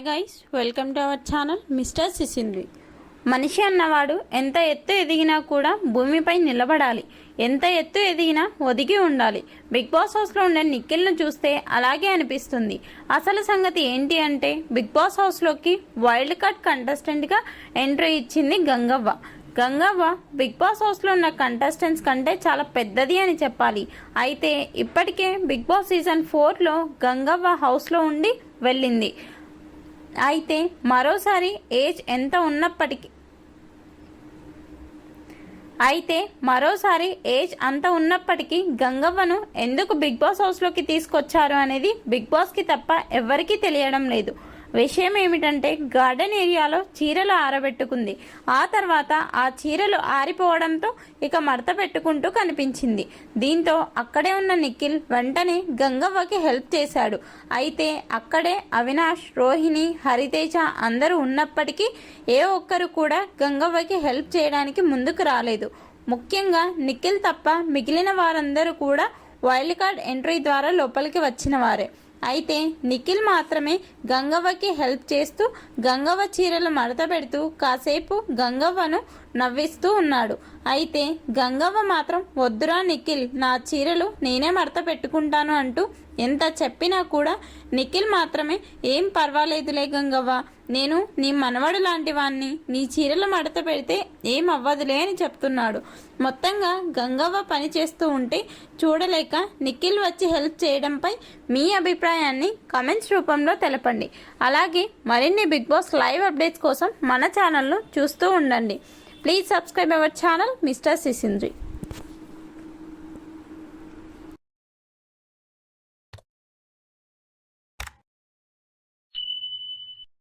Hi guys, welcome to our channel mister Sisindri. మనిషి అన్నవాడు ఎంత ఎత్తు ఎదిగినా కూడా భూమిపై నిలబడాలి, ఎంత ఎత్తు ఎదిగినా ఒదిగి ఉండాలి. బిగ్ బాస్ హౌస్లో ఉండే నిఖిల్ను చూస్తే అలాగే అనిపిస్తుంది. అసలు సంగతి ఏంటి అంటే, బిగ్ బాస్ హౌస్లోకి వైల్డ్ కార్డ్ కంటెస్టెంట్గా ఎంట్రీ ఇచ్చింది గంగవ్వ. గంగవ్వ బిగ్ బాస్ హౌస్లో ఉన్న కంటెస్టెంట్స్ కంటే చాలా పెద్దది అని చెప్పాలి. అయితే ఇప్పటికే బిగ్ బాస్ సీజన్ 4లో గంగవ్వ హౌస్లో ఉండి వెళ్ళింది. అయితే మరోసారి ఏజ్ అంత ఉన్నప్పటికీ గంగవ్వను ఎందుకు బిగ్ బాస్ హౌస్లోకి తీసుకొచ్చారు అనేది బిగ్ బాస్కి తప్ప ఎవ్వరికీ తెలియడం లేదు. విషయం ఏమిటంటే, గార్డెన్ ఏరియాలో చీరలు ఆరబెట్టుకుంది. ఆ తర్వాత ఆ చీరలు ఆరిపోవడంతో ఇక మడత పెట్టుకుంటూ కనిపించింది. దీంతో అక్కడే ఉన్న నిఖిల్ వెంటనే గంగవ్వకి హెల్ప్ చేశాడు. అయితే అక్కడే అవినాష్, రోహిణి, హరితేజ అందరూ ఉన్నప్పటికీ ఏ ఒక్కరు కూడా గంగవ్వకి హెల్ప్ చేయడానికి ముందుకు రాలేదు. ముఖ్యంగా నిఖిల్ తప్ప మిగిలిన వారందరూ కూడా వైల్డ్ కార్డ్ ఎంట్రీ ద్వారా లోపలికి వచ్చిన వారే. అయితే నిఖిల్ మాత్రమే గంగవ్వకి హెల్ప్ చేస్తూ గంగవ్వ చీరలు మడత పెడుతూ కాసేపు గంగవ్వను నవ్విస్తూ ఉన్నాడు. అయితే గంగవ్వ మాత్రం, వద్దురా నిఖిల్, నా చీరలు నేనే మడత పెట్టుకుంటాను అంటూ ఎంత చెప్పినా కూడా నిఖిల్ మాత్రమే, ఏం పర్వాలేదులే గంగవ్వ, నేను నీ మనవడు లాంటి వాణ్ణి, నీ చీరలు మడత పెడితే ఏం అవ్వదులే అని చెప్తున్నాడు. మొత్తంగా గంగవ్వ పని చేస్తూ ఉంటే చూడలేక నిఖిల్ వచ్చి హెల్ప్ చేయడంపై మీ అభిప్రాయాన్ని కమెంట్స్ రూపంలో తెలపండి. అలాగే మరిన్ని బిగ్ బాస్ లైవ్ అప్డేట్స్ కోసం మన ఛానల్ను చూస్తూ ఉండండి. Please subscribe our channel mister సిసింద్రి.